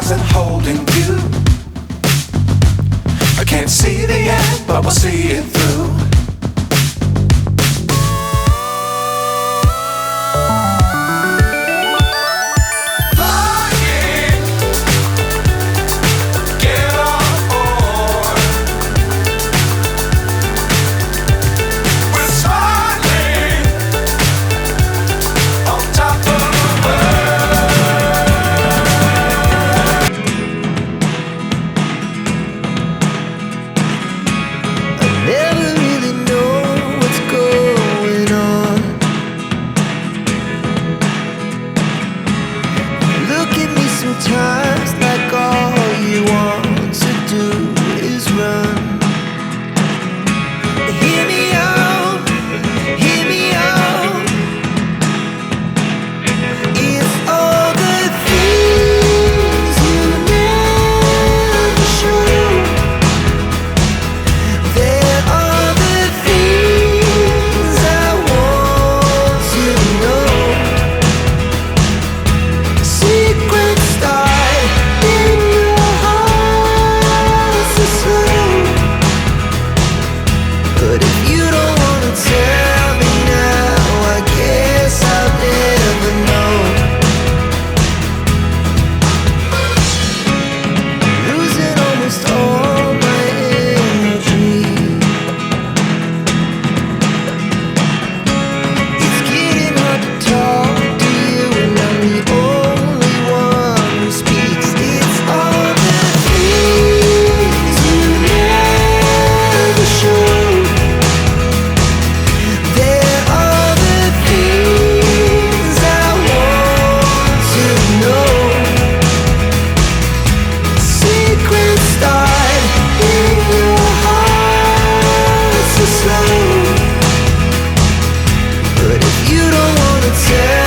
wasn't holding you. I can't see the end, but we'll see it through. Sometimes like all you want to do is run. Hear me out, hear me out. It's all the things you never show. There are the things I want to know. Secrets but if you don't wanna tell me now, I guess I'll never know. Losing almost all my energy. It's getting hard to talk to you, and I'm the only one who speaks. It's all the things you never show. But if you don't wanna tell